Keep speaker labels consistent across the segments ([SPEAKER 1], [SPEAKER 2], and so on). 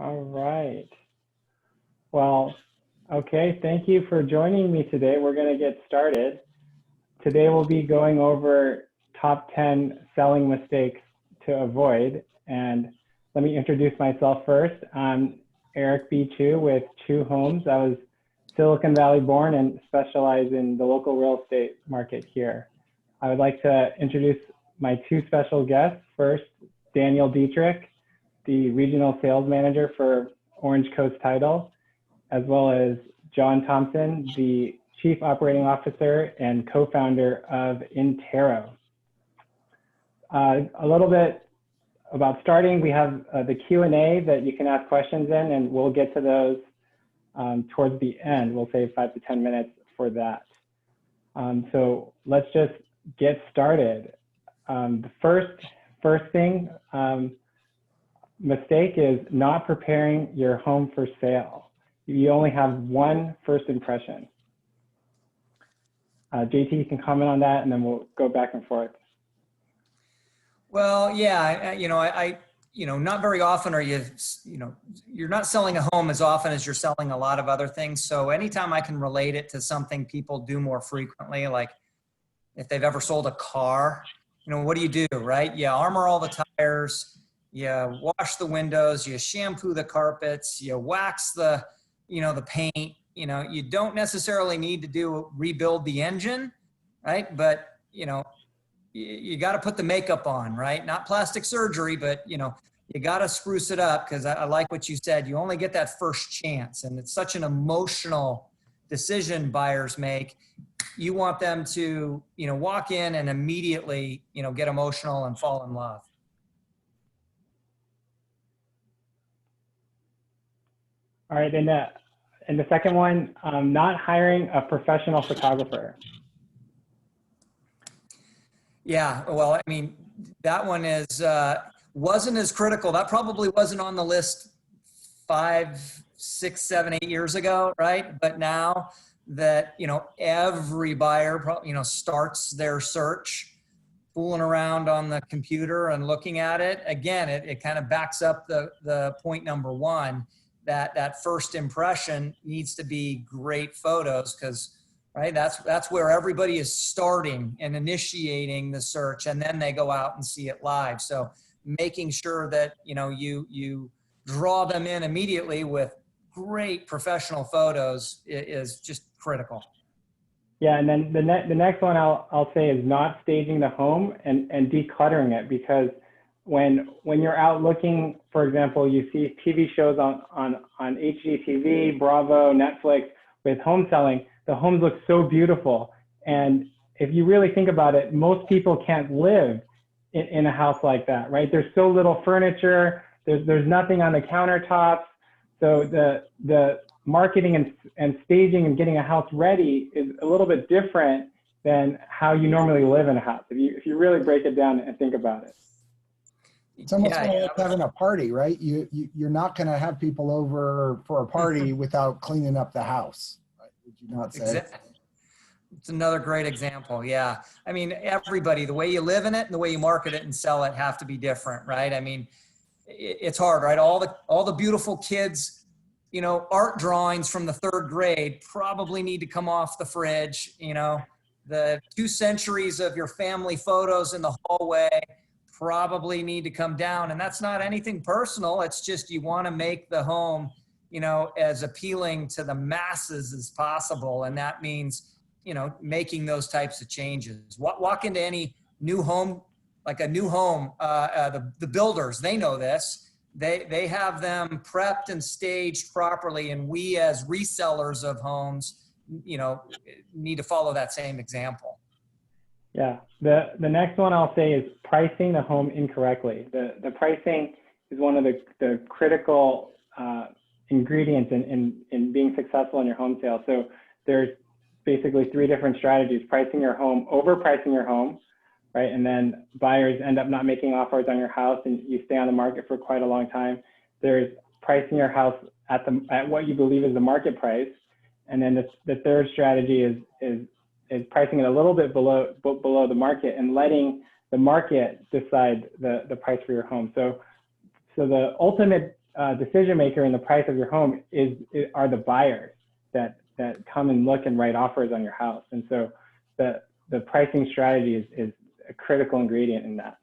[SPEAKER 1] All right. Well, okay, thank you for joining me today. We're going to get started. Today we'll be going over top 10 selling mistakes to avoid. And let me introduce myself first. I'm Eric B. Chu with Chu Homes. I was Silicon Valley born and specialize in the local real estate market here. I would like to introduce my two special guests. First, Daniel Dietrich, the Regional Sales Manager for Orange Coast Title, as well as John Thompson, the Chief Operating Officer and co-founder of Intero. A little bit about starting, we have the Q&A that you can ask questions in, and we'll get to those towards the end. We'll save 5 to 10 minutes for that. So let's just get started. The first thing, mistake is not preparing your home for sale. You only have one first impression. JT, you can comment on that, and then we'll go back and forth.
[SPEAKER 2] Well, yeah, not very often are you're not selling a home as often as you're selling a lot of other things. So anytime I can relate it to something people do more frequently, like if they've ever sold a car, what do, right? You armor all the tires, you wash the windows, you shampoo the carpets, you wax the paint. You don't necessarily need to rebuild the engine, right? But, you got to put the makeup on, right? Not plastic surgery, but, you got to spruce it up, because I like what you said. You only get that first chance, and it's such an emotional decision buyers make. You want them to, walk in and immediately, get emotional and fall in love.
[SPEAKER 1] All right, and the second one, not hiring a professional photographer.
[SPEAKER 2] Yeah, well, that one wasn't as critical. That probably wasn't on the list 5, 6, 7, 8 years ago, right? But now that, every buyer, starts their search fooling around on the computer and looking at it, again, it kind of backs up the point number one, that first impression needs to be great photos, because right, that's where everybody is starting and initiating the search, and then they go out and see it live. So making sure that you draw them in immediately with great professional photos is just critical.
[SPEAKER 1] Yeah, and then the next one I'll say is not staging the home and decluttering it, because when you're out looking, for example, you see TV shows on HGTV, Bravo, Netflix with home selling, the homes look so beautiful. And if you really think about it, most people can't live in a house like that, right? There's so little furniture, there's nothing on the countertops. So the marketing and staging and getting a house ready is a little bit different than how you normally live in a house, if you really break it down and think about it.
[SPEAKER 3] It's almost like having a party, right? You're not going to have people over for a party without cleaning up the house. Right? Would you not say?
[SPEAKER 2] Exactly. It's another great example. Yeah. Everybody, the way you live in it and the way you market it and sell it have to be different, right? It's hard, right? All the beautiful kids, art drawings from the 3rd grade probably need to come off the fridge. The 2 centuries of your family photos in the hallway probably need to come down. And that's not anything personal. It's just you want to make the home, as appealing to the masses as possible. And that means, making those types of changes. Walk into any new home, like a new home, the builders, they know this. They have them prepped and staged properly. And we as resellers of homes, need to follow that same example.
[SPEAKER 1] Yeah, the next one I'll say is pricing the home incorrectly. The pricing is one of the critical ingredients in being successful in your home sale. So there's basically 3 different strategies: pricing your home, overpricing your home, right? And then buyers end up not making offers on your house and you stay on the market for quite a long time. There's pricing your house at what you believe is the market price. And then the third strategy is pricing it a little bit below the market and letting the market decide the price for your home. So the ultimate decision maker in the price of your home are the buyers that come and look and write offers on your house. And so the pricing strategy is a critical ingredient in that.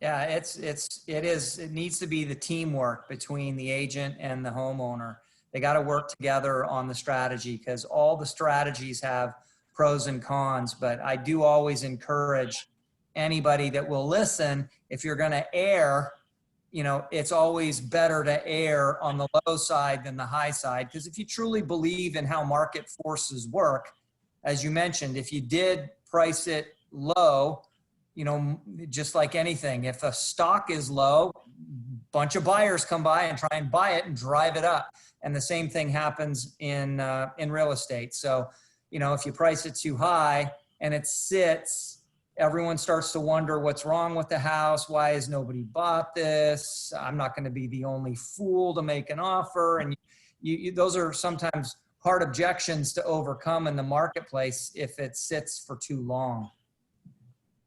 [SPEAKER 2] Yeah, it needs to be the teamwork between the agent and the homeowner. They got to work together on the strategy, because all the strategies have pros and cons. But I do always encourage anybody that will listen, if you're going to err, it's always better to err on the low side than the high side. Because if you truly believe in how market forces work, as you mentioned, if you did price it low, just like anything, if a stock is low, bunch of buyers come by and try and buy it and drive it up. And the same thing happens in real estate. So, if you price it too high and it sits, everyone starts to wonder what's wrong with the house. Why has nobody bought this? I'm not going to be the only fool to make an offer. And those are sometimes hard objections to overcome in the marketplace if it sits for too long.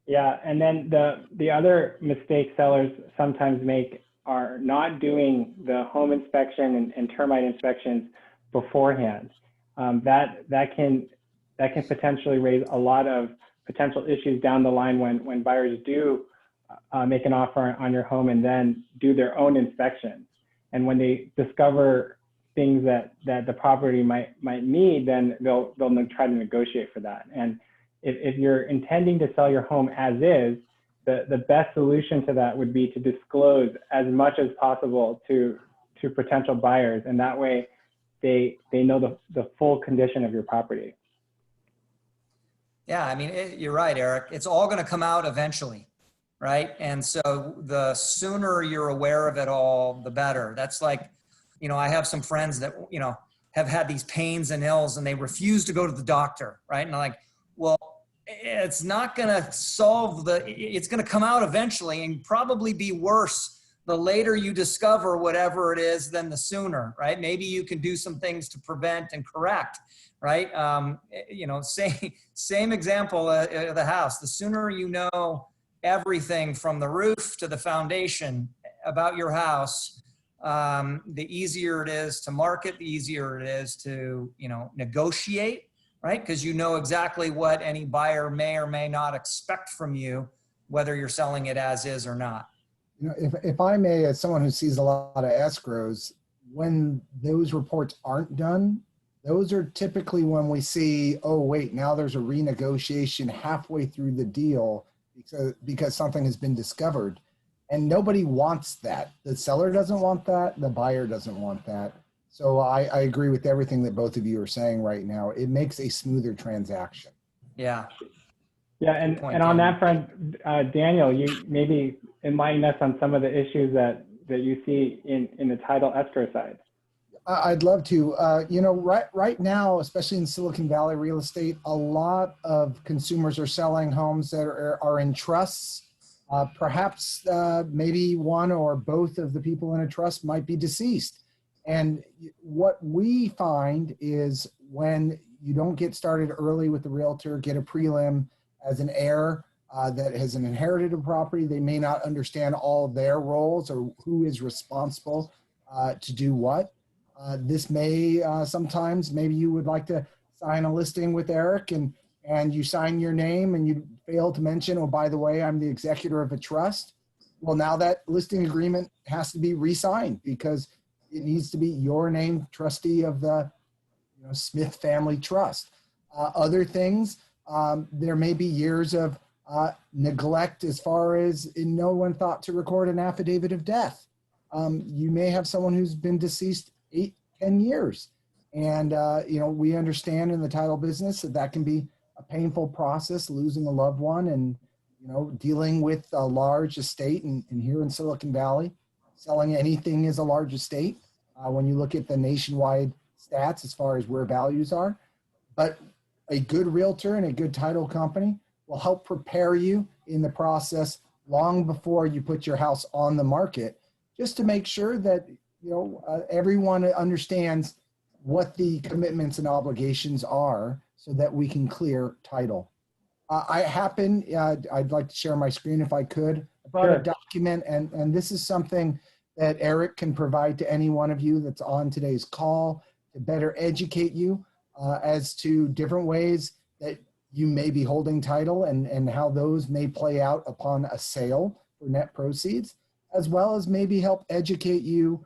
[SPEAKER 1] Yeah, and then the other mistake sellers sometimes make are not doing the home inspection and termite inspections beforehand. That can potentially raise a lot of potential issues down the line when buyers do make an offer on your home and then do their own inspection. And when they discover things that the property might need, then they'll try to negotiate for that. And if you're intending to sell your home as is, the best solution to that would be to disclose as much as possible to potential buyers, and that way they know the full condition of your property.
[SPEAKER 2] Yeah, I mean, you're right, Eric. It's all going to come out eventually, right? And so the sooner you're aware of it all, the better. That's like, I have some friends that, have had these pains and ills and they refuse to go to the doctor, right? And I'm like, well, it's not going to solve it's going to come out eventually and probably be worse the later you discover whatever it is than the sooner, right? Maybe you can do some things to prevent and correct, right? Same example of the house. The sooner you know everything from the roof to the foundation about your house, the easier it is to market, the easier it is to, negotiate, right? Because you know exactly what any buyer may or may not expect from you, whether you're selling it as is or not.
[SPEAKER 3] If I may, as someone who sees a lot of escrows, when those reports aren't done, those are typically when we see, oh, wait, now there's a renegotiation halfway through the deal because something has been discovered. And nobody wants that. The seller doesn't want that. The buyer doesn't want that. So I agree with everything that both of you are saying right now. It makes a smoother transaction.
[SPEAKER 2] Yeah.
[SPEAKER 1] Yeah, and on that front, Daniel, you maybe enlighten us on some of the issues that you see in the title escrow side.
[SPEAKER 3] I'd love to. Right now, especially in Silicon Valley real estate, a lot of consumers are selling homes that are in trusts. Perhaps maybe one or both of the people in a trust might be deceased. And what we find is when you don't get started early with the realtor, get a prelim as an heir that has an inherited property, they may not understand all their roles or who is responsible to do what. This may sometimes, maybe you would like to sign a listing with Eric and you sign your name and you fail to mention, oh, by the way, I'm the executor of a trust. Well, now that listing agreement has to be re-signed because it needs to be your name trustee of the Smith Family Trust. Other things, there may be years of neglect as far as no one thought to record an affidavit of death. You may have someone who's been deceased 8-10 years. And, we understand in the title business that can be a painful process, losing a loved one and, dealing with a large estate. And here in Silicon Valley, selling anything is a large estate when you look at the nationwide stats as far as where values are. But a good realtor and a good title company will help prepare you in the process long before you put your house on the market, just to make sure that everyone understands what the commitments and obligations are so that we can clear title. I'd like to share my screen if I could. brought a
[SPEAKER 1] Sure.
[SPEAKER 3] document, and this is something that Eric can provide to any one of you that's on today's call to better educate you as to different ways that you may be holding title and how those may play out upon a sale for net proceeds, as well as maybe help educate you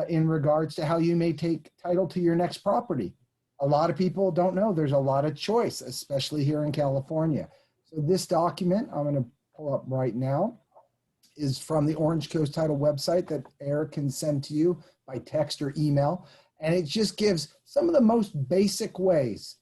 [SPEAKER 3] in regards to how you may take title to your next property. A lot of people don't know there's a lot of choice, especially here in California. So this document I'm going to pull up right now is from the Orange Coast Title website that Eric can send to you by text or email. And it just gives some of the most basic ways.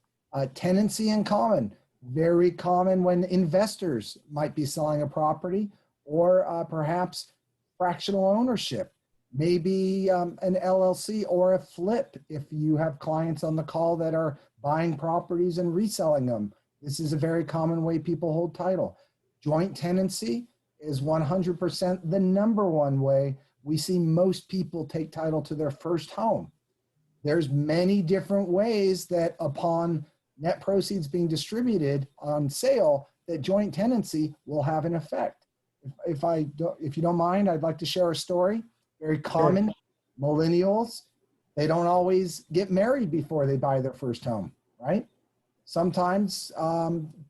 [SPEAKER 3] Tenancy in common, very common when investors might be selling a property, or perhaps fractional ownership, maybe an LLC or a flip if you have clients on the call that are buying properties and reselling them. This is a very common way people hold title. Joint tenancy is 100% the number one way we see most people take title to their first home. There's many different ways that upon net proceeds being distributed on sale, that joint tenancy will have an effect. If you don't mind, I'd like to share a story. Very common. Sure. Millennials, they don't always get married before they buy their first home, right? Sometimes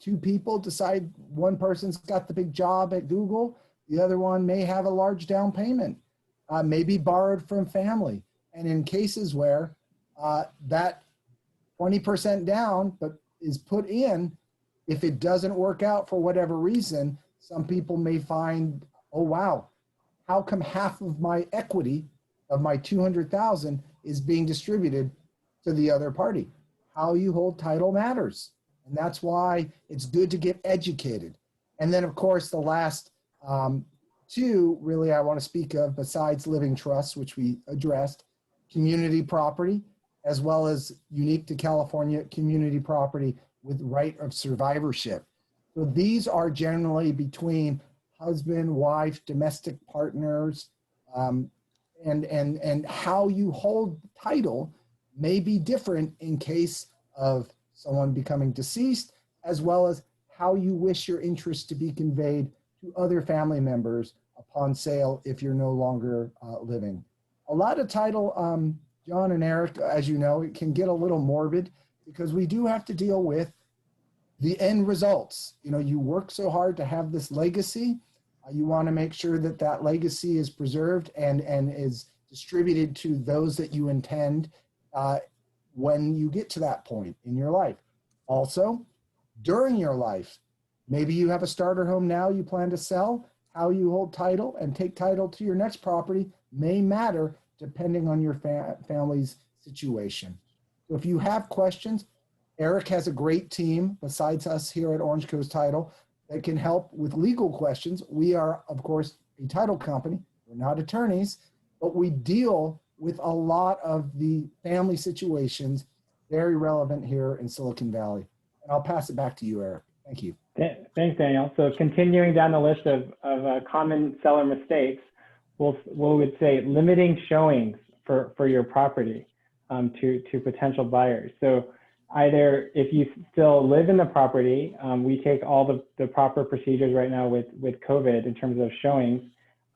[SPEAKER 3] two people decide one person's got the big job at Google, the other one may have a large down payment, maybe borrowed from family. And in cases where that 20% down but is put in, if it doesn't work out for whatever reason, some people may find, oh wow, how come half of my equity of my 200,000 is being distributed to the other party? How you hold title matters. And that's why it's good to get educated. And then of course, the last two really I want to speak of besides living trusts, which we addressed, community property, as well as unique to California, community property with right of survivorship. So these are generally between husband, wife, domestic partners, and how you hold title may be different in case of someone becoming deceased, as well as how you wish your interest to be conveyed to other family members upon sale if you're no longer living. A lot of title, John and Eric, as you know, it can get a little morbid because we do have to deal with the end results. You know, you work so hard to have this legacy. You want to make sure that that legacy is preserved and is distributed to those that you intend when you get to that point in your life. Also, during your life, maybe you have a starter home now you plan to sell. How you hold title and take title to your next property may matter depending on your family's situation. So if you have questions, Eric has a great team besides us here at Orange Coast Title that can help with legal questions. We are, of course, a title company. We're not attorneys, but we deal with a lot of the family situations very relevant here in Silicon Valley. And I'll pass it back to you, Eric. Thank you.
[SPEAKER 1] Thanks, Daniel. So continuing down the list of common seller mistakes, we would say limiting showings for your property to potential buyers. So either if you still live in the property, we take all the proper procedures right now with COVID in terms of showings,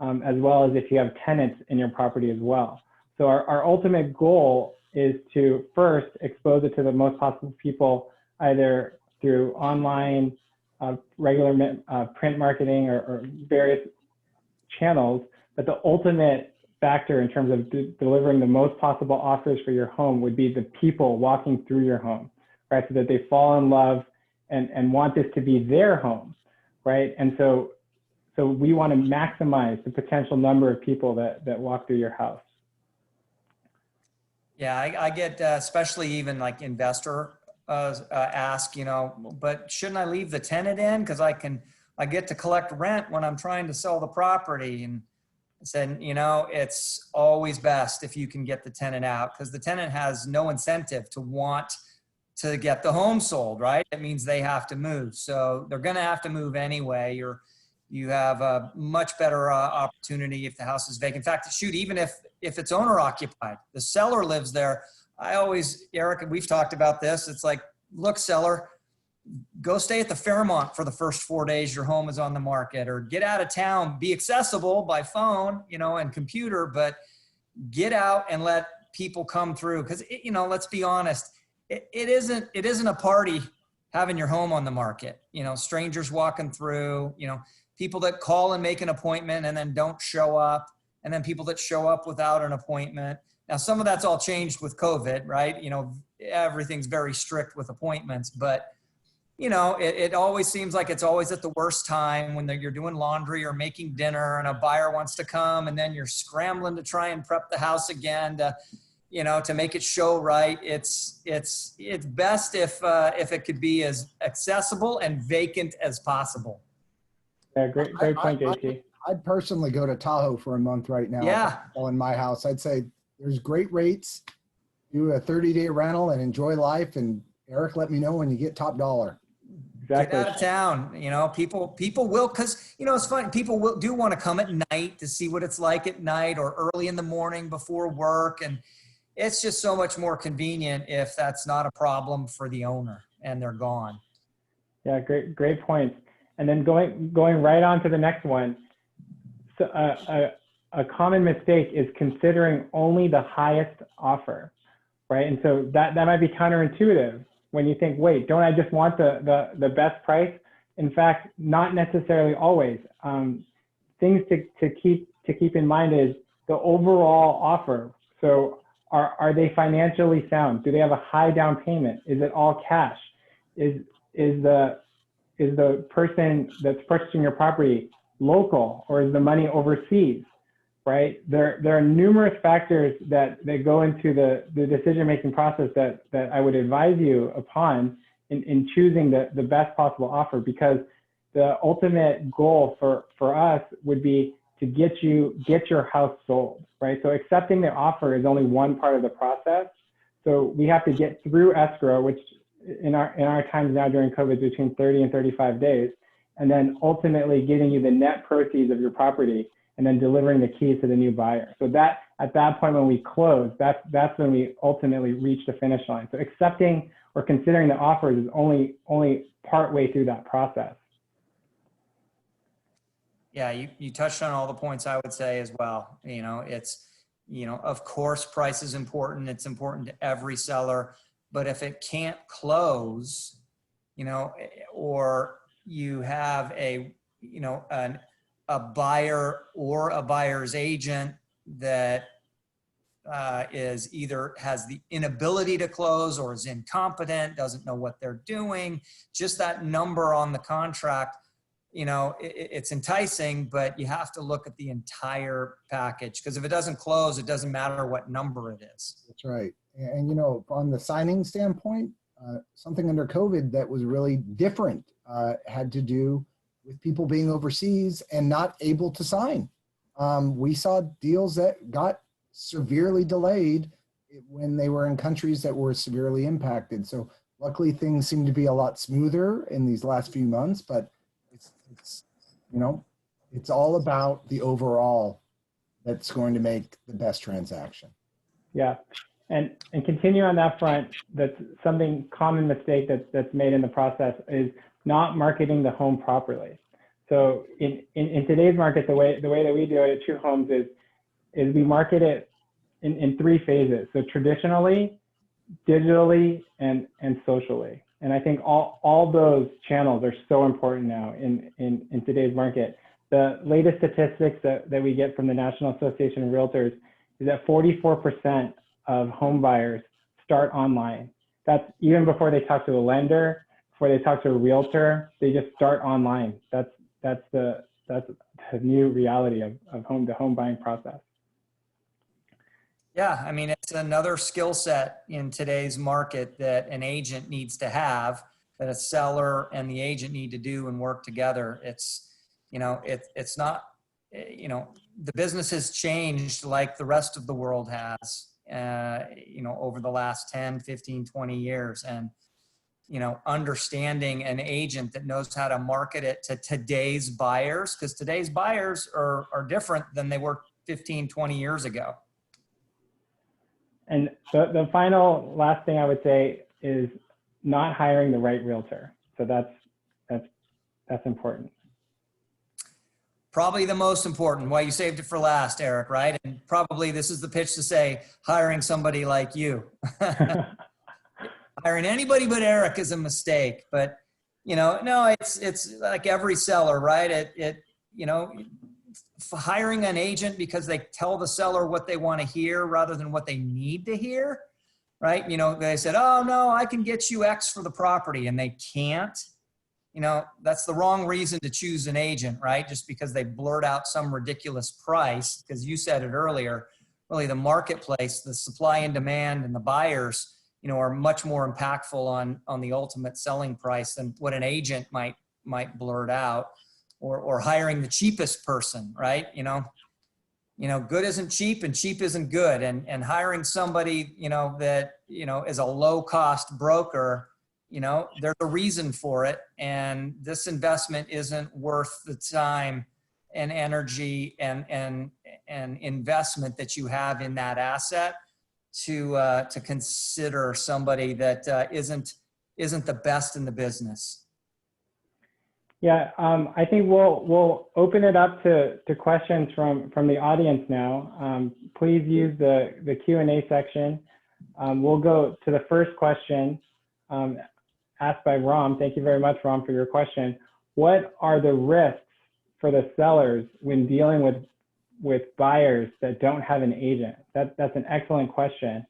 [SPEAKER 1] as well as if you have tenants in your property as well. So our ultimate goal is to first expose it to the most possible people, either through online, regular print marketing or various channels. But the ultimate factor in terms of delivering the most possible offers for your home would be the people walking through your home, right? So that they fall in love and want this to be their home, right? And so we want to maximize the potential number of people that walk through your house.
[SPEAKER 2] Yeah, I get, especially even like investor ask, you know, but shouldn't I leave the tenant in? Because I get to collect rent when I'm trying to sell the property. And I said, you know, it's always best if you can get the tenant out, because the tenant has no incentive to want to get the home sold, right? It means they have to move. So they're going to have to move anyway. You have a much better opportunity if the house is vacant. In fact, shoot, even if it's owner occupied, the seller lives there. I always, Eric, we've talked about this. It's like, look, seller, go stay at the Fairmont for the first 4 days your home is on the market, or get out of town, be accessible by phone, and computer, but get out and let people come through. Cause let's be honest, it isn't a party having your home on the market, strangers walking through, people that call and make an appointment and then don't show up, and then people that show up without an appointment. Now, some of that's all changed with COVID, right? Everything's very strict with appointments, but it always seems like it's always at the worst time when you're doing laundry or making dinner and a buyer wants to come, and then you're scrambling to try and prep the house again to make it show right. It's best if it could be as accessible and vacant as possible.
[SPEAKER 1] Yeah, great point, JT.
[SPEAKER 3] I'd personally go to Tahoe for a month right now.
[SPEAKER 2] Yeah.
[SPEAKER 3] In my house, I'd say there's great rates. Do a 30-day rental and enjoy life. And Eric, let me know when you get top dollar.
[SPEAKER 1] Exactly.
[SPEAKER 2] Get out of town. People will, because it's fun. People do want to come at night to see what it's like at night, or early in the morning before work, and it's just so much more convenient if that's not a problem for the owner and they're gone.
[SPEAKER 1] Yeah, great points. And then going right on to the next one. So a common mistake is considering only the highest offer, right? And so that might be counterintuitive when you think, wait, don't I just want the best price? In fact, not necessarily always. Things to keep in mind is the overall offer. So are they financially sound? Do they have a high down payment? Is it all cash? Is the person that's purchasing your property local, or is the money overseas, right? There are numerous factors that go into the decision-making process that I would advise you upon in choosing the best possible offer, because the ultimate goal for us would be to get your house sold, right? So accepting the offer is only one part of the process. So we have to get through escrow, which in our times now during COVID, between 30 and 35 days, and then ultimately getting you the net proceeds of your property, and then delivering the keys to the new buyer. So that at that point when we close, that's when we ultimately reach the finish line. So accepting or considering the offers is only part way through that process.
[SPEAKER 2] Yeah, you touched on all the points I would say as well. It's, of course, price is important. It's important to every seller, but if it can't close, or you have a buyer or a buyer's agent that is either has the inability to close or is incompetent, doesn't know what they're doing, just that number on the contract, it's enticing, but you have to look at the entire package, because if it doesn't close, it doesn't matter what number it is.
[SPEAKER 3] That's right. And on the signing standpoint, something under COVID that was really different had to do with people being overseas and not able to sign. We saw deals that got severely delayed when they were in countries that were severely impacted. So luckily things seem to be a lot smoother in these last few months, but it's all about the overall that's going to make the best transaction.
[SPEAKER 1] Yeah. And continue on that front, that's something common mistake that's made in the process is not marketing the home properly. So in today's market, the way that we do it at Chu Homes is we market it in three phases. So traditionally, digitally, and socially. And I think all those channels are so important now in today's market. The latest statistics that we get from the National Association of Realtors is that 44% of home buyers start online. That's even before they talk to a lender, before they talk to a realtor, they just start online. That's the new reality of the home buying process.
[SPEAKER 2] Yeah, I mean, it's another skill set in today's market that an agent needs to have, that a seller and the agent need to do and work together. It's not, the business has changed like the rest of the world has, over the last 10, 15, 20 years. And, understanding an agent that knows how to market it to today's buyers, because today's buyers are different than they were 15, 20 years ago.
[SPEAKER 1] And the last thing I would say is not hiring the right realtor. So that's important.
[SPEAKER 2] Probably the most important, why you saved it for last, Eric, right? And probably this is the pitch to say, hiring somebody like you. Hiring anybody but Eric is a mistake, but no, it's like every seller, right? Hiring an agent because they tell the seller what they want to hear rather than what they need to hear, right? They said, oh no, I can get you X for the property, and they can't. That's the wrong reason to choose an agent, right? Just because they blurt out some ridiculous price, because you said it earlier, really the marketplace, the supply and demand and the buyers, are much more impactful on the ultimate selling price than what an agent might blurt out, or hiring the cheapest person, right? Good isn't cheap and cheap isn't good. And hiring somebody, that, is a low cost broker, there's a reason for it. And this investment isn't worth the time and energy and investment that you have in that asset to consider somebody that isn't the best in the business.
[SPEAKER 1] Yeah, I think we'll open it up to questions from the audience now. Please use the Q&A section. We'll go to the first question asked by Ram. Thank you very much, Ram, for your question. What are the risks for the sellers when dealing with buyers that don't have an agent? That's an excellent question.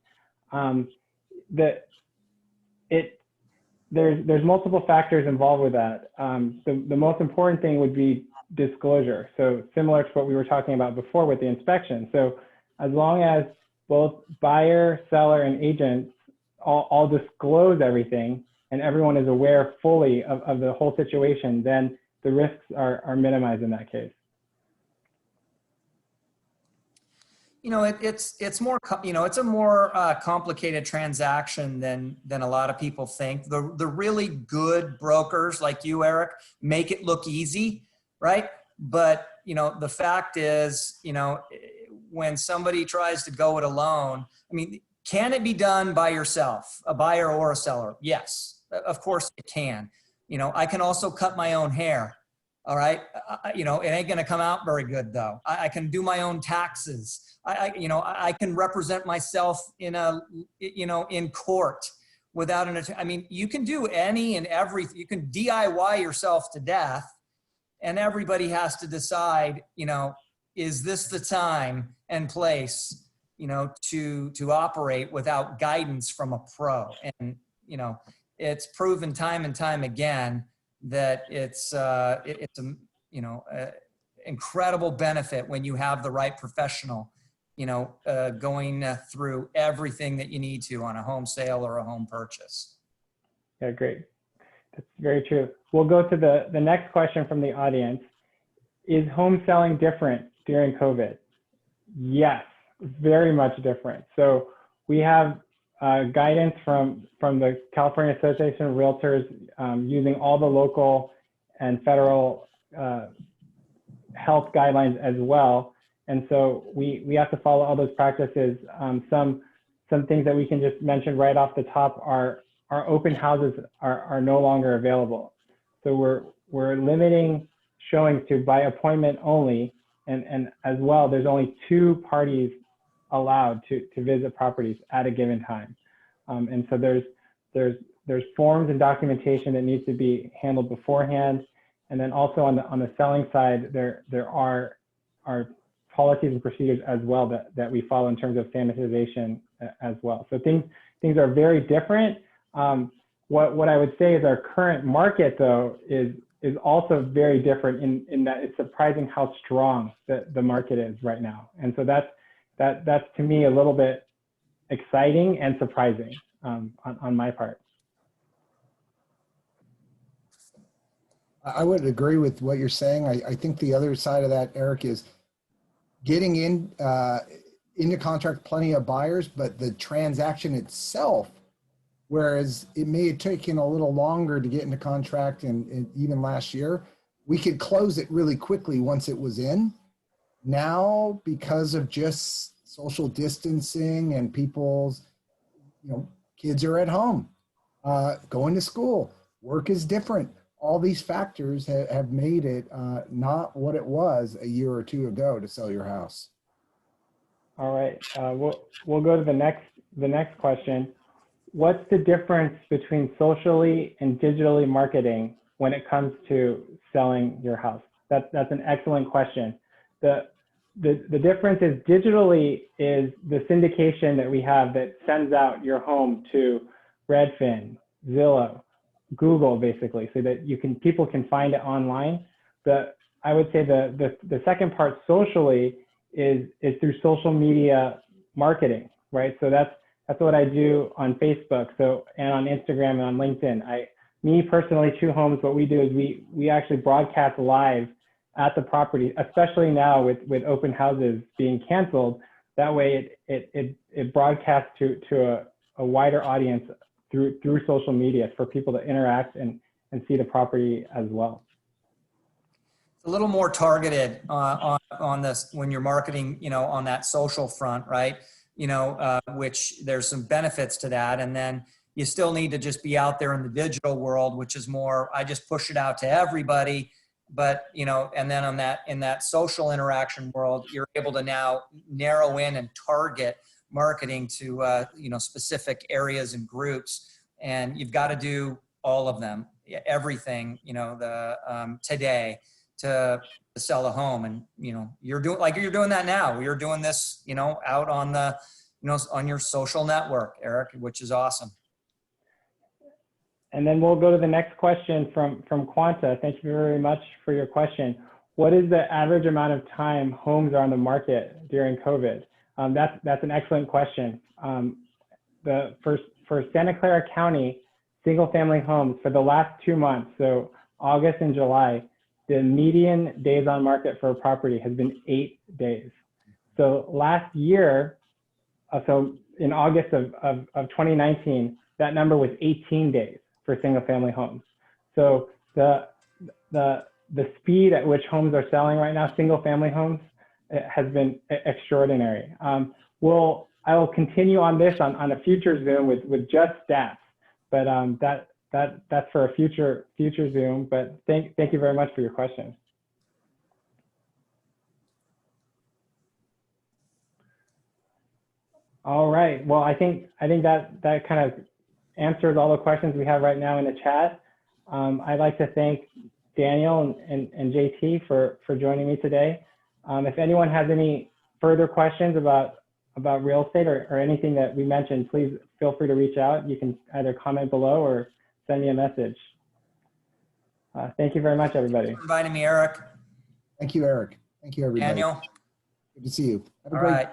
[SPEAKER 1] There's multiple factors involved with that. The most important thing would be disclosure. So similar to what we were talking about before with the inspection. So as long as both buyer, seller, and agents all disclose everything and everyone is aware fully of the whole situation, then the risks are minimized in that case.
[SPEAKER 2] It's more, it's a more complicated transaction than a lot of people think. The really good brokers like you, Eric, make it look easy, right? But, the fact is, when somebody tries to go it alone, can it be done by yourself, a buyer or a seller? Yes, of course it can. I can also cut my own hair. All right. It ain't going to come out very good though. I can do my own taxes. I can represent myself in court without an attorney. You can do any and everything. You can DIY yourself to death, and everybody has to decide, is this the time and place, to operate without guidance from a pro? And, it's proven time and time again that it's incredible benefit when you have the right professional, going through everything that you need to on a home sale or a home purchase.
[SPEAKER 1] Yeah, great. That's very true. We'll go to the next question from the audience. Is home selling different during COVID? Yes, very much different. So we have guidance from the California Association of Realtors using all the local and federal health guidelines as well. And so we have to follow all those practices. Some things that we can just mention right off the top are our open houses are no longer available. So we're limiting showings to by appointment only. And as well, there's only 2 parties allowed to visit properties at a given time. And so there's forms and documentation that needs to be handled beforehand. And then also on the selling side, there are policies and procedures as well that we follow in terms of sanitization as well. So things are very different. What I would say is our current market though is also very different in that it's surprising how strong the market is right now. And so that's to me a little bit exciting and surprising on my part.
[SPEAKER 3] I would agree with what you're saying. I think the other side of that, Eric, is getting into contract plenty of buyers, but the transaction itself, whereas it may have taken a little longer to get into contract and even last year, we could close it really quickly once it was in. Now, because of just social distancing and people's, kids are at home, going to school. Work is different. All these factors have made it not what it was a year or two ago to sell your house.
[SPEAKER 1] All right, we'll go to the next question. What's the difference between socially and digitally marketing when it comes to selling your house? That's an excellent question. The difference is digitally is the syndication that we have that sends out your home to Redfin, Zillow, Google, basically, so that people can find it online. I would say the second part socially is through social media marketing, right? So that's what I do on Facebook, and on Instagram and on LinkedIn. Me personally, Chu Homes, what we do is we actually broadcast live at the property, especially now with open houses being canceled. That way it broadcasts to a wider audience through social media for people to interact and see the property as well.
[SPEAKER 2] A little more targeted on this when you're marketing, on that social front, right? Which there's some benefits to that. And then you still need to just be out there in the digital world, which is more, I just push it out to everybody. But, and then in that social interaction world, you're able to now narrow in and target marketing to, specific areas and groups. And you've got to do all of them, everything, today to sell a home. And, you're doing that now. You're doing this, out on the, on your social network, Eric, which is awesome.
[SPEAKER 1] And then we'll go to the next question from Quanta. Thank you very much for your question. What is the average amount of time homes are on the market during COVID? That's an excellent question. For Santa Clara County, single family homes for the last 2 months, so August and July, the median days on market for a property has been 8 days. So last year, so in August of 2019, that number was 18 days for single family homes. So the speed at which homes are selling right now, single family homes, has been extraordinary. I will continue on this on a future Zoom with just stats, but that's for a future Zoom. But thank you very much for your question. All right. Well, I think that kind of answers all the questions we have right now in the chat. I'd like to thank Daniel and JT for joining me today. If anyone has any further questions about real estate or anything that we mentioned, please feel free to reach out. You can either comment below or send me a message. Thank you very much, everybody.
[SPEAKER 2] Thanks for inviting me, Eric.
[SPEAKER 3] Thank you, Eric. Thank you, everybody.
[SPEAKER 2] Daniel.
[SPEAKER 3] Good to see you. Have a
[SPEAKER 2] All
[SPEAKER 3] great
[SPEAKER 2] right.